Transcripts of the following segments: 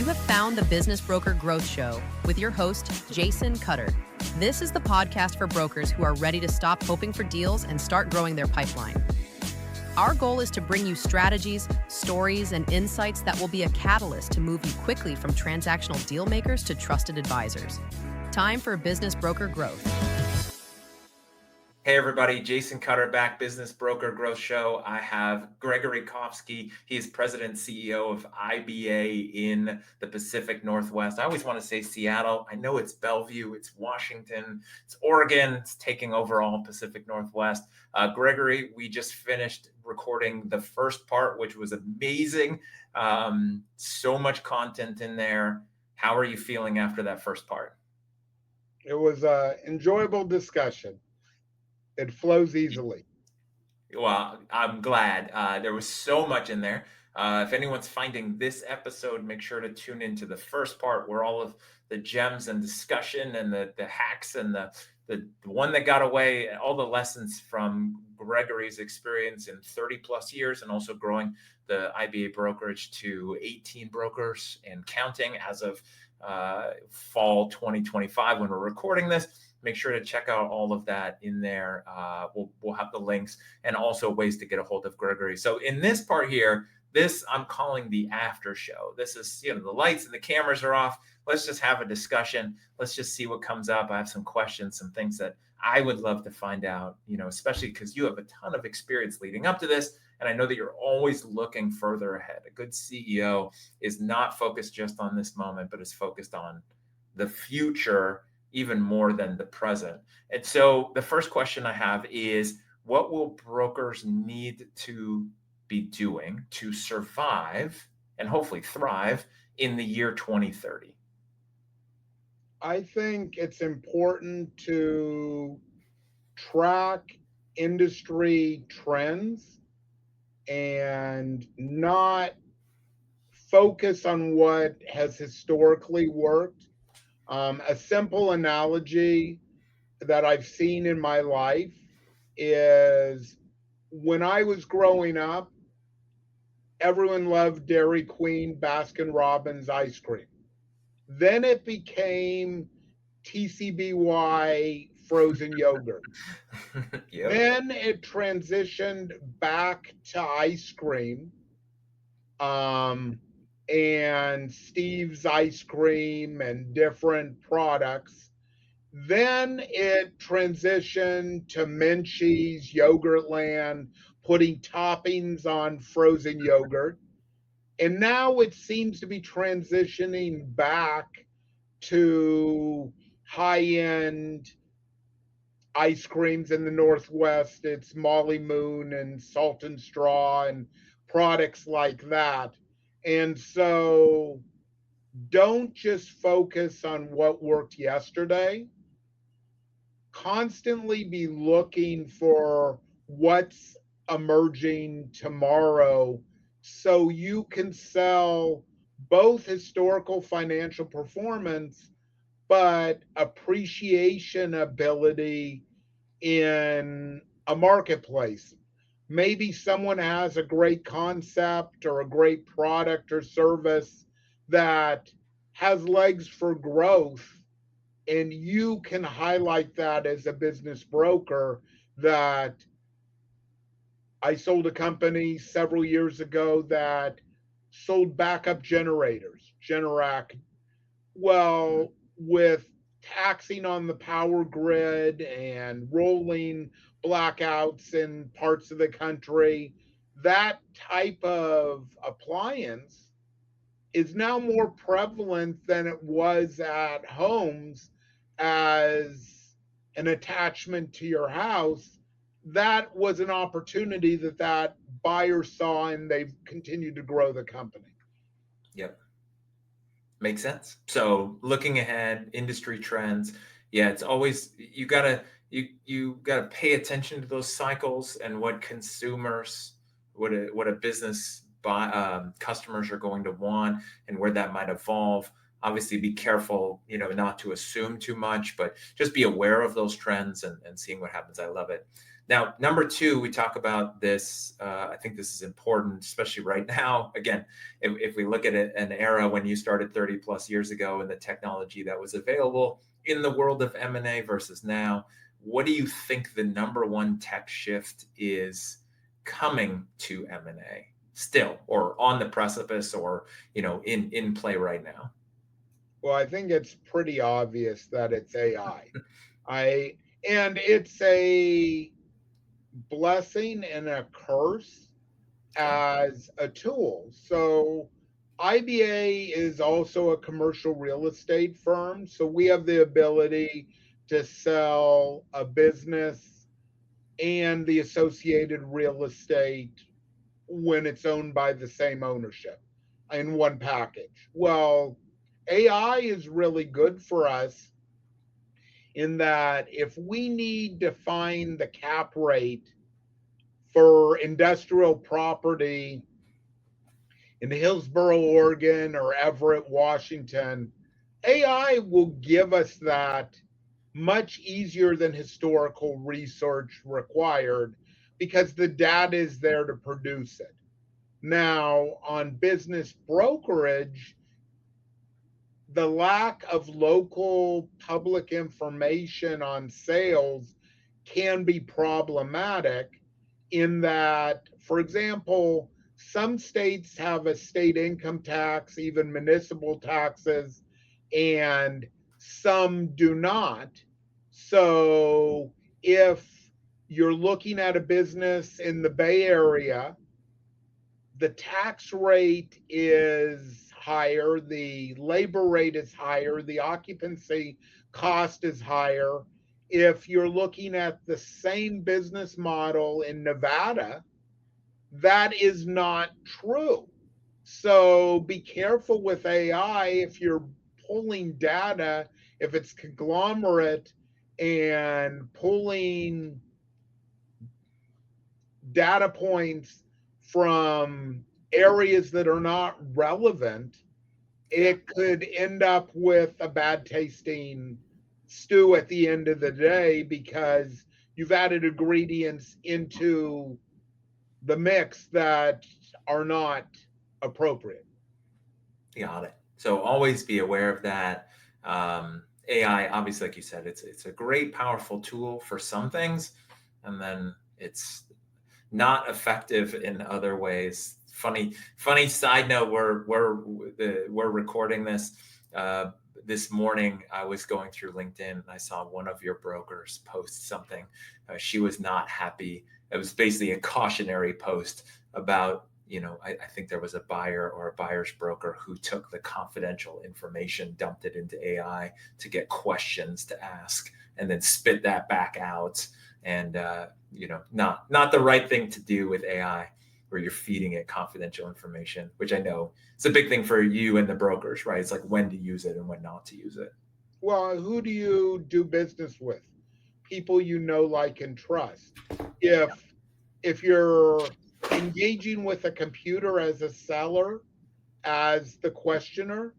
You have found the Business Broker Growth Show with your host, Jason Cutter. This is the podcast for brokers who are ready to stop hoping for deals and start growing their pipeline. Our goal is to bring you strategies, stories, and insights that will be a catalyst to move you quickly from transactional deal makers to trusted advisors. Time for Business Broker Growth. Hey everybody, Jason Cutter back, Business Broker Growth Show. I have Gregory Kovsky. He is President CEO of IBA in the Pacific Northwest. I always want to say Seattle. I know it's Bellevue, it's Washington, it's Oregon. It's taking over all Pacific Northwest. Gregory, we just finished recording the first part, which was amazing. So much content in there. How are you feeling after that first part? It was an enjoyable discussion. It flows easily. Well, I'm glad. There was so much in there. If anyone's finding this episode, make sure to tune into the first part where all of the gems and discussion and the hacks and the one that got away, all the lessons from Gregory's experience in 30 plus years and also growing the IBA brokerage to 18 brokers and counting as of fall 2025 when we're recording this. Make sure to check out all of that in there. We'll have the links and also ways to get a hold of Gregory. So in this part here, this I'm calling the after show. This is, the lights and the cameras are off. Let's just have a discussion. Let's just see what comes up. I have some questions, some things that I would love to find out, especially because you have a ton of experience leading up to this. And I know that you're always looking further ahead. A good CEO is not focused just on this moment, but is focused on the future even more than the present. And so the first question I have is, what will brokers need to be doing to survive and hopefully thrive in the year 2030? I think it's important to track industry trends and not focus on what has historically worked. A simple analogy that I've seen in my life is when I was growing up, everyone loved Dairy Queen, Baskin Robbins ice cream. Then it became TCBY frozen yogurt. Yep. Then it transitioned back to ice cream. And Steve's ice cream and different products. Then it transitioned to Menchie's, Yogurtland, putting toppings on frozen yogurt. And now it seems to be transitioning back to high-end ice creams in the Northwest. It's Molly Moon and Salt and Straw and products like that. And so don't just focus on what worked yesterday. Constantly be looking for what's emerging tomorrow so you can sell both historical financial performance, but appreciation ability in a marketplace. Maybe someone has a great concept or a great product or service that has legs for growth, and you can highlight that as a business broker. That I sold a company several years ago that sold backup generators, Generac. Well, with taxing on the power grid and rolling blackouts in parts of the country, that type of appliance is now more prevalent than it was at homes as an attachment to your house. That was an opportunity that buyer saw, and they've continued to grow the company. Yep. Makes sense. So looking ahead, industry trends. Yeah, it's always, you gotta pay attention to those cycles and what consumers, what a business customers are going to want and where that might evolve. Obviously be careful, not to assume too much, but just be aware of those trends and seeing what happens. I love it. Now, number two, we talk about this. I think this is important, especially right now. Again, if we look at an era when you started 30 plus years ago and the technology that was available in the world of M&A versus now, what do you think the number one tech shift is coming to M&A still, or on the precipice, or in play right now? Well, I think it's pretty obvious that it's AI. And it's a blessing and a curse as a tool. So IBA is also a commercial real estate firm. So we have the ability to sell a business and the associated real estate when it's owned by the same ownership in one package. Well, AI is really good for us in that if we need to find the cap rate for industrial property in Hillsboro, Oregon, or Everett, Washington, AI will give us that much easier than historical research required because the data is there to produce it. Now, on business brokerage, the lack of local public information on sales can be problematic in that, for example, some states have a state income tax, even municipal taxes, and some do not. So if you're looking at a business in the Bay Area, the tax rate is higher, the labor rate is higher, the occupancy cost is higher. If you're looking at the same business model in Nevada, that is not true. So be careful with AI if you're pulling data, if it's conglomerate and pulling data points from areas that are not relevant, it could end up with a bad tasting stew at the end of the day because you've added ingredients into the mix that are not appropriate. Got it. So always be aware of that. AI, obviously, like you said, it's a great, powerful tool for some things, and then it's not effective in other ways. Funny side note: we're recording this this morning. I was going through LinkedIn and I saw one of your brokers post something. She was not happy. It was basically a cautionary post about, I think there was a buyer or a buyer's broker who took the confidential information, dumped it into AI to get questions to ask, and then spit that back out. And not the right thing to do with AI, where you're feeding it confidential information, which I know it's a big thing for you and the brokers, right? It's like when to use it and when not to use it. Well, who do you do business with? People you know, like, and trust. If you're engaging with a computer as a seller, as the questioner,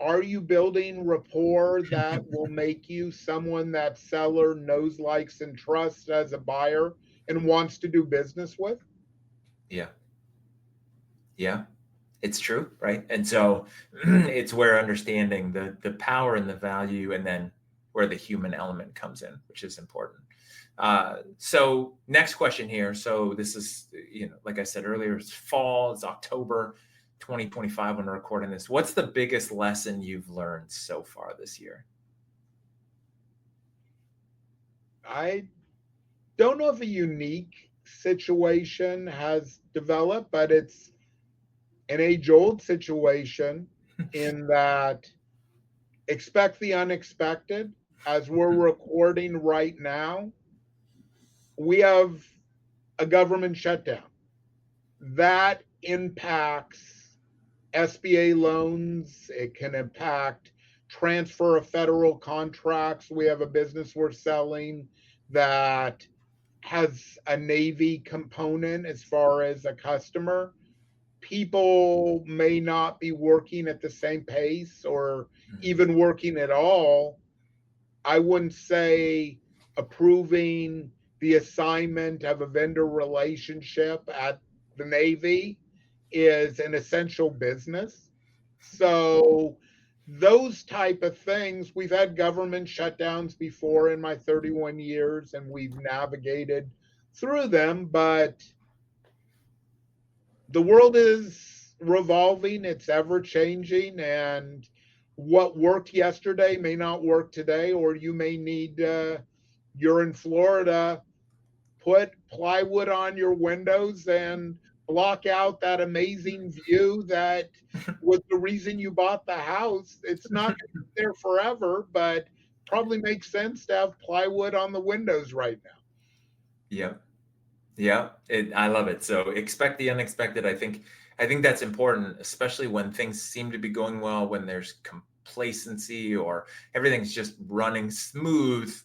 are you building rapport that will make you someone that seller knows, likes, and trusts as a buyer and wants to do business with? Yeah, it's true, right? And so it's where understanding the power and the value, and then where the human element comes in, which is important. So next question here. So this is, like I said earlier, it's fall, it's October 2025 when we're recording this. What's the biggest lesson you've learned so far this year? I don't know if a unique situation has developed, but it's an age-old situation in that expect the unexpected. As we're recording right now, we have a government shutdown. That impacts SBA loans. It can impact transfer of federal contracts. We have a business we're selling that has a Navy component as far as a customer. People may not be working at the same pace or even working at all. I wouldn't say approving the assignment of a vendor relationship at the Navy is an essential business. So those type of things, we've had government shutdowns before in my 31 years and we've navigated through them, but the world is revolving, it's ever changing, and what worked yesterday may not work today, or you may need, you're in Florida, put plywood on your windows and block out that amazing view that was the reason you bought the house. It's not going to be there forever, but probably makes sense to have plywood on the windows right now. Yeah. Yeah, I love it. So expect the unexpected. I think that's important, especially when things seem to be going well, when there's complacency or everything's just running smooth,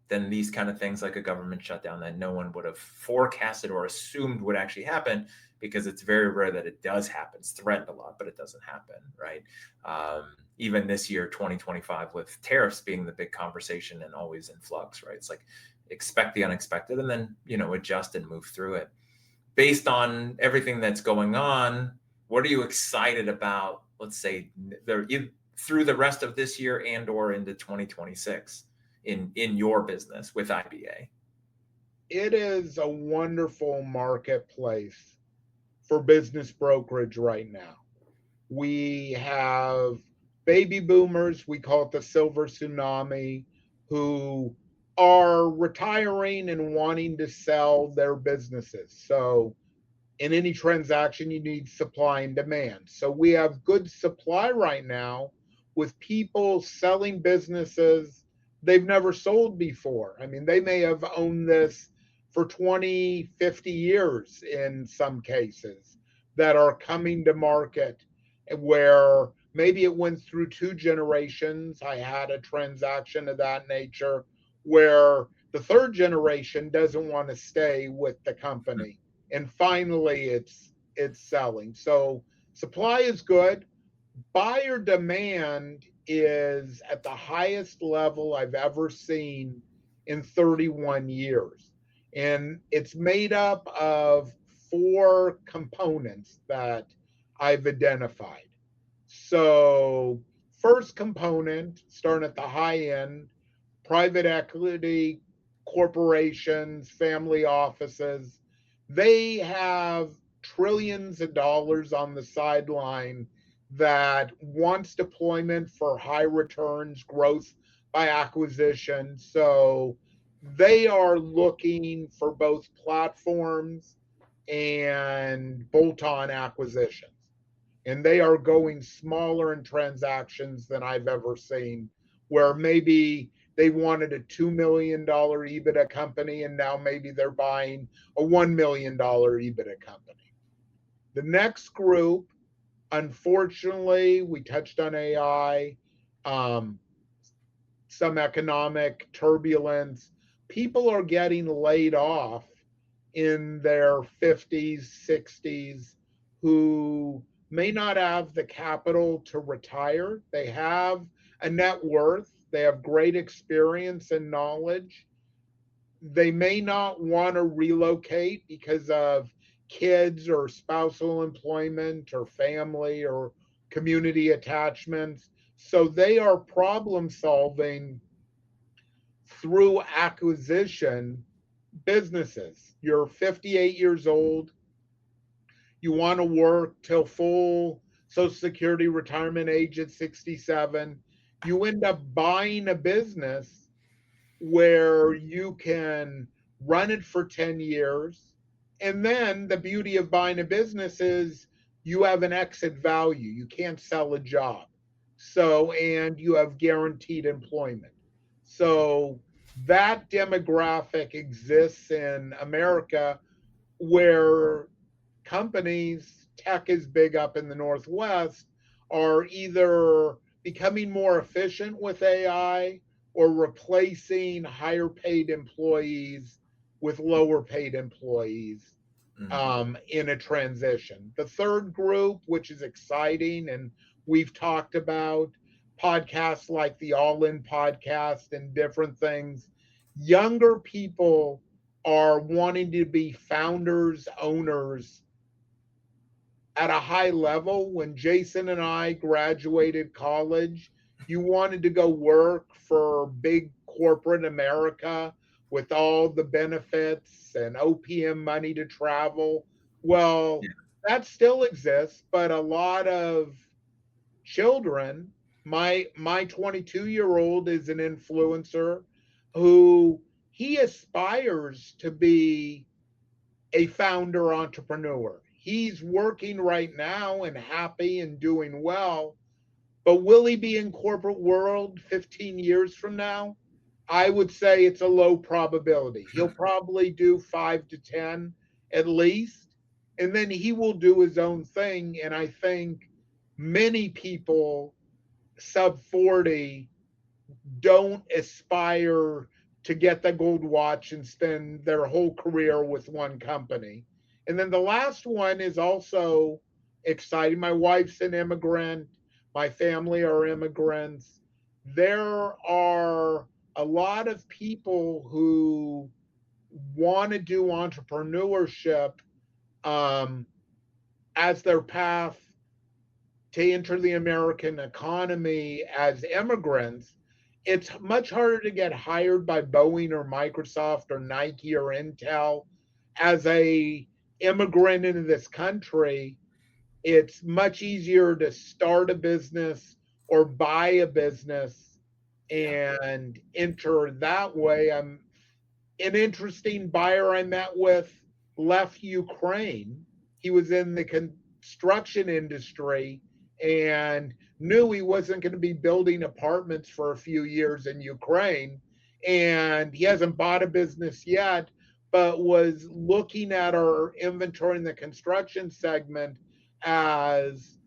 then these kind of things like a government shutdown that no one would have forecasted or assumed would actually happen, because it's very rare that it does happen. It's threatened a lot, but it doesn't happen, right? Even this year, 2025, with tariffs being the big conversation and always in flux, right? It's like, expect the unexpected and then, adjust and move through it. Based on everything that's going on, what are you excited about, let's say, through the rest of this year and or into 2026 in your business with IBA? It is a wonderful marketplace for business brokerage right now. We have baby boomers, we call it the silver tsunami, who are retiring and wanting to sell their businesses. So in any transaction, you need supply and demand. So we have good supply right now with people selling businesses they've never sold before. I mean, they may have owned this for 20, 50 years in some cases, that are coming to market where maybe it went through two generations. I had a transaction of that nature where the third generation doesn't want to stay with the company, and finally it's selling. So supply is good. Buyer demand is at the highest level I've ever seen in 31 years. And it's made up of four components that I've identified. So, first component, starting at the high end, private equity, corporations, family offices, they have trillions of dollars on the sideline that wants deployment for high returns, growth by acquisition. So they are looking for both platforms and bolt on acquisitions. And they are going smaller in transactions than I've ever seen, where maybe they wanted a $2 million EBITDA company and now maybe they're buying a $1 million EBITDA company. The next group, unfortunately, we touched on AI, some economic turbulence. People are getting laid off in their 50s, 60s, who may not have the capital to retire. They have a net worth, they have great experience and knowledge. They may not want to relocate because of kids or spousal employment or family or community attachments. So they are problem solving through acquisition businesses. You're 58 years old, you want to work till full Social Security retirement age at 67. You end up buying a business where you can run it for 10 years. And then the beauty of buying a business is you have an exit value. You can't sell a job. So, and you have guaranteed employment. So that demographic exists in America, where companies, tech is big up in the Northwest, are either becoming more efficient with AI or replacing higher paid employees with lower paid employees in a transition. The third group, which is exciting, and we've talked about podcasts like the All In podcast and different things, younger people are wanting to be founders, owners at a high level. When Jason and I graduated college, you wanted to go work for big corporate America with all the benefits and OPM money to travel. Well, Yeah. that still exists, but a lot of children, my 22-year-old is an influencer who he aspires to be a founder entrepreneur. He's working right now and happy and doing well, but will he be in corporate world 15 years from now? I would say it's a low probability. He'll probably do 5 to 10 at least, and then he will do his own thing. And I think many people sub 40 don't aspire to get the gold watch and spend their whole career with one company. And then the last one is also exciting. My wife's an immigrant, my family are immigrants. There are a lot of people who want to do entrepreneurship um, as their path to enter the American economy as immigrants. It's much harder to get hired by Boeing or Microsoft or Nike or Intel as a immigrant into this country. It's much easier to start a business or buy a business Yeah. and enter that way. An interesting buyer I met with left Ukraine. He was in the construction industry and knew he wasn't going to be building apartments for a few years in Ukraine. And he hasn't bought a business yet, but was looking at our inventory in the construction segment as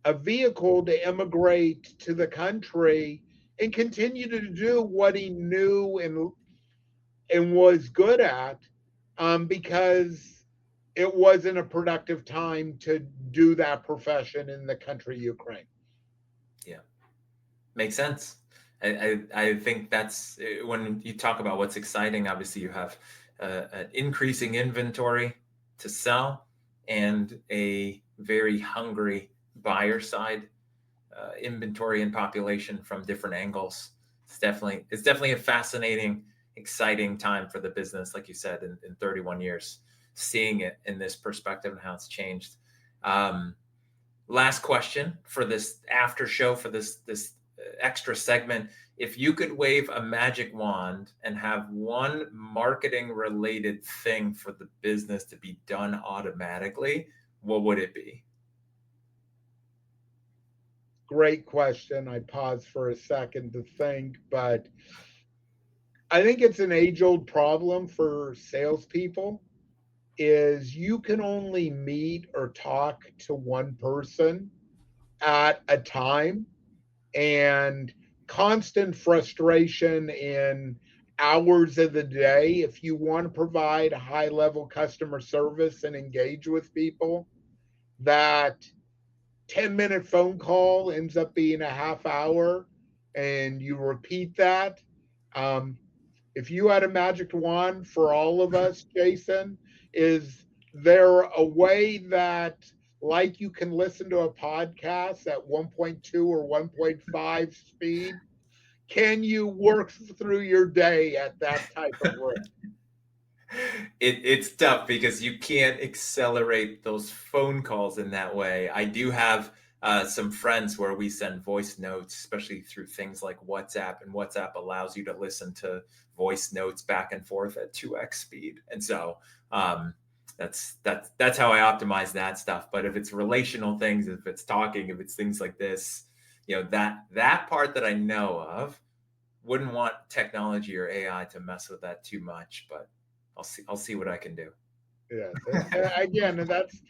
a vehicle to immigrate to the country and continue to do what he knew and was good at, because it wasn't a productive time to do that profession in the country Ukraine. Yeah, makes sense. I think that's when you talk about what's exciting. Obviously, you have an increasing inventory to sell and a very hungry buyer side inventory and population from different angles. It's definitely a fascinating, exciting time for the business, like you said, in 31 years, seeing it in this perspective and how it's changed. Last question for this after show, for this extra segment. If you could wave a magic wand and have one marketing related thing for the business to be done automatically, what would it be? Great question. I paused for a second to think, but I think it's an age-old problem for salespeople is you can only meet or talk to one person at a time, and constant frustration in hours of the day. If you want to provide high level customer service and engage with people, that 10-minute phone call ends up being a half hour and you repeat that. Um, if you had a magic wand for all of us, Jason, is there a way that, like you can listen to a podcast at 1.2 or 1.5 speed, can you work through your day at that type of rate? It's tough because you can't accelerate those phone calls in that way. I do have some friends where we send voice notes, especially through things like WhatsApp, and WhatsApp allows you to listen to voice notes back and forth at 2x speed. And so that's how I optimize that stuff. But if it's relational things, if it's talking, if it's things like this, that part that I know of, wouldn't want technology or AI to mess with that too much, but I'll see what I can do. Yes. Again, that's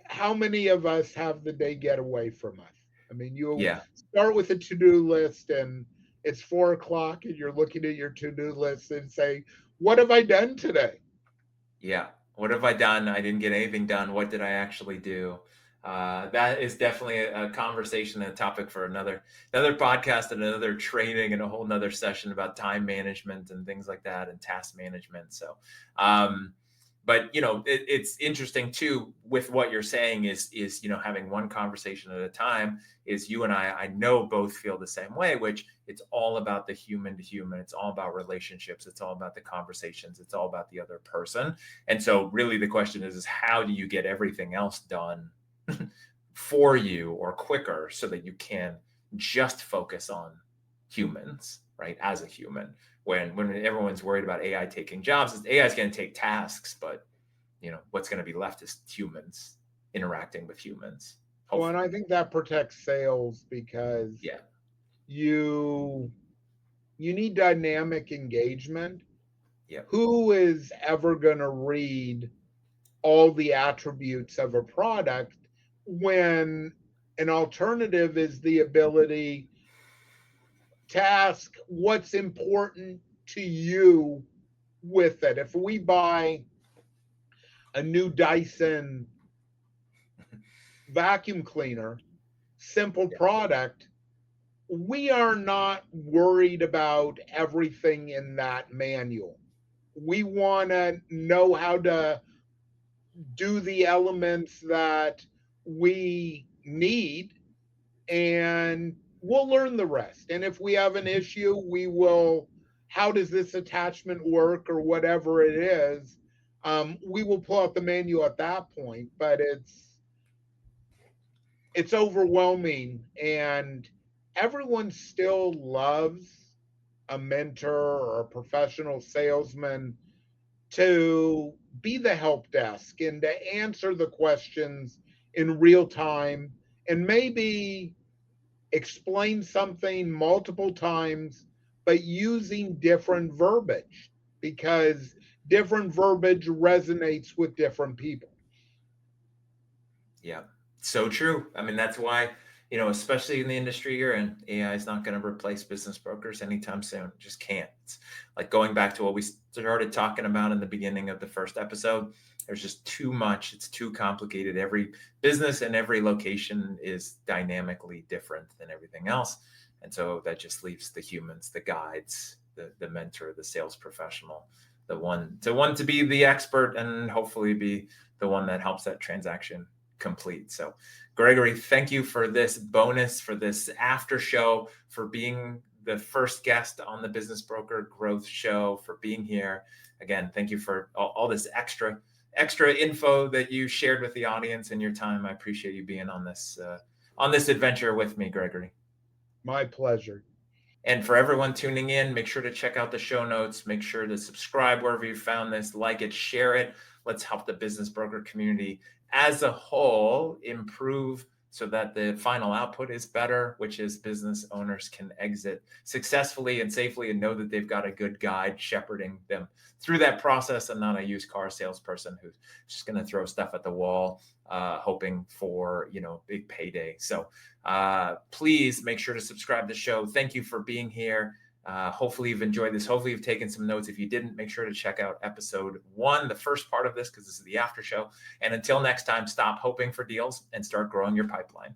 how many of us have the day get away from us. I mean, you Yeah. start with a to-do list and it's 4 o'clock and you're looking at your to-do list and say, what have I done today? Yeah. What have I done? I didn't get anything done. What did I actually do? That is definitely a conversation and a topic for another podcast and another training and a whole nother session about time management and things like that and task management. So, but it's interesting too with what you're saying is having one conversation at a time. Is you and I know both feel the same way, which it's all about the human to human. It's all about relationships. It's all about the conversations. It's all about the other person. And so really the question is how do you get everything else done for you or quicker so that you can just focus on humans, right? As a human, when everyone's worried about AI taking jobs, AI is going to take tasks, but what's going to be left is humans interacting with humans. Hopefully. Well, and I think that protects sales because you need dynamic engagement. Yeah. Who is ever going to read all the attributes of a product when an alternative is the ability to ask what's important to you with it? If we buy a new Dyson vacuum cleaner, simple product, we are not worried about everything in that manual. We want to know how to do the elements that we need, and we'll learn the rest. And if we have an issue, we will, how does this attachment work or whatever it is, we will pull out the manual at that point. But it's overwhelming, and everyone still loves a mentor or a professional salesman to be the help desk and to answer the questions in real time and maybe explain something multiple times, but using different verbiage because different verbiage resonates with different people. Yeah, so true. I mean, that's why, especially in the industry you're in, AI is not going to replace business brokers anytime soon. It just can't. It's like going back to what we started talking about in the beginning of the first episode. There's just too much. It's too complicated. Every business and every location is dynamically different than everything else. And so that just leaves the humans, the guides, the mentor, the sales professional, the one to be the expert and hopefully be the one that helps that transaction complete. So Gregory, thank you for this bonus, for this after show, for being the first guest on the Business Broker Growth Show, for being here. Again, thank you for all this extra info that you shared with the audience and your time. I appreciate you being on this adventure with me, Gregory. My pleasure. And for everyone tuning in, make sure to check out the show notes. Make sure to subscribe wherever you found this, like it, share it. Let's help the business broker community as a whole improve so that the final output is better, which is business owners can exit successfully and safely and know that they've got a good guide shepherding them through that process and not a used car salesperson who's just going to throw stuff at the wall, hoping for, big payday. So please make sure to subscribe to the show. Thank you for being here. Hopefully you've enjoyed this. Hopefully you've taken some notes. If you didn't, make sure to check out episode 1, the first part of this, because this is the after show. And until next time, stop hoping for deals and start growing your pipeline.